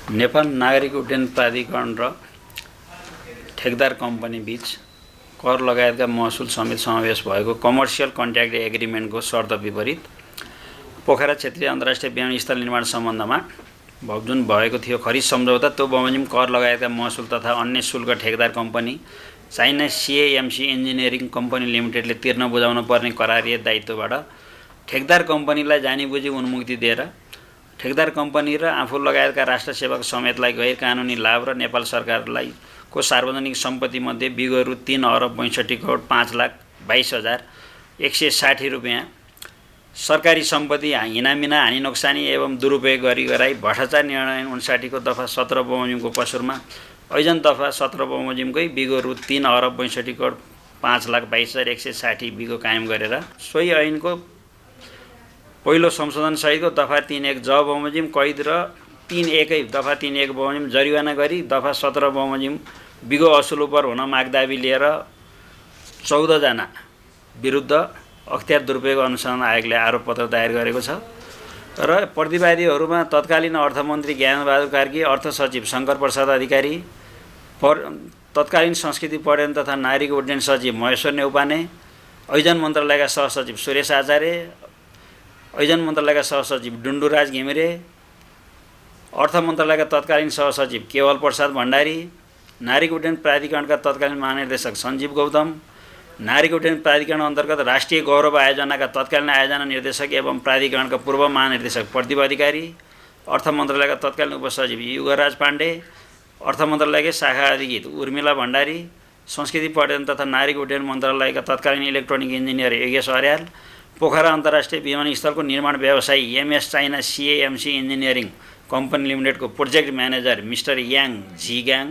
नेपाल नागरिक उड्डयन प्राधिकरण र ठेकदार कम्पनी बीच कर लगायतका महसुल समेत समावेश भएको कमर्सियल कन्ट्र्याक्ट एग्रिमेन्टको शर्त विपरीत पोखरा क्षेत्रीय अन्तर्राष्ट्रिय विमानस्थल निर्माण सम्बन्धमा जुन भएको थियो खरिद सम्झौता, त्यो बमोजिम कर लगायतका महसुल तथा अन्य शुल्क ठेकदार company China CAMC engineering company लिमिटेडले तिर्न बुझाउन पर्ने करारिय दायित्वबाट ठेकदार कम्पनीलाई जानीबुझी उन्मुक्ति दिएर ठेकदार कम्पनी र आफू लगायतका राष्ट्र सेवक समेतलाई गैर कानुनी लाभ र नेपाल सरकारलाई को सार्वजनिक सम्पत्ति मध्ये विगत रु 3,62,22,160 रुपैयाँ सरकारी सम्पत्ति हिनामिना हानि नोक्सानी एवं दुरुपयोग गराई भ्रष्टाचार निर्णय 59 को दफा 17 बमोजिमको कसुरमा ऐजन दफा 17 बमोजिमकै विगत रु 3,62,5,22,160 बिगो कायम गरेर सोही ऐनको पहिलो संशोधन सहितको दफा 3.1 ज बमोजिम कैद र 3.1 दफा 3.1 बमोजिम जरिवाना गरी दफा 17 बमोजिम बिगो असुल उपर हुन माग दाबी लिएर 14 जना विरुद्ध अख्तियार दुरुपयोग अनुसन्धान आयोगले आरोप पत्र दायर गरेको छ र प्रतिवादीहरूमा तत्कालीन अर्थमन्त्री ज्ञानबहादुर कार्की, अर्थ सचिव शङ्कर प्रसाद अधिकारी, तत्कालीन संस्कृति पर्यटन तथा नागरिक उड्डयन सचिव महेश्वर नेउपाने, ऐजन मन्त्रालयका सहसचिव सुरेश आचार्य, ऐजन मन्त्रालयका सहसचिव डुन्डुराज घिमिरे, अर्थ मन्त्रालयका तत्कालीन सहसचिव केवल प्रसाद भण्डारी, नागरिक उड्डयन प्राधिकरणका तत्कालीन महानिर्देशक सञ्जीव गौतम, नागरिक उड्डयन प्राधिकरण अन्तर्गत राष्ट्रिय गौरव आयोजनाका तत्कालीन आयोजना निर्देशक एवं प्राधिकरणका पूर्व महानिर्देशक प्रदीप अधिकारी, अर्थ मन्त्रालयका तत्कालीन उपसचिव युगराज पाण्डे, अर्थ मन्त्रालयकै शाखा अधिकृत उर्मिला भण्डारी, संस्कृति पर्यटन तथा नागरिक उड्डयन मन्त्रालयका तत्कालीन इलेक्ट्रोनिक इन्जिनियर योगेश अर्याल, पोखरा अन्तर्राष्ट्रिय विमानस्थलको निर्माण व्यवसायी MS China CAMC engineering company लिमिटेडको प्रोजेक्ट म्यानेजर मिस्टर याङ झिगाङ,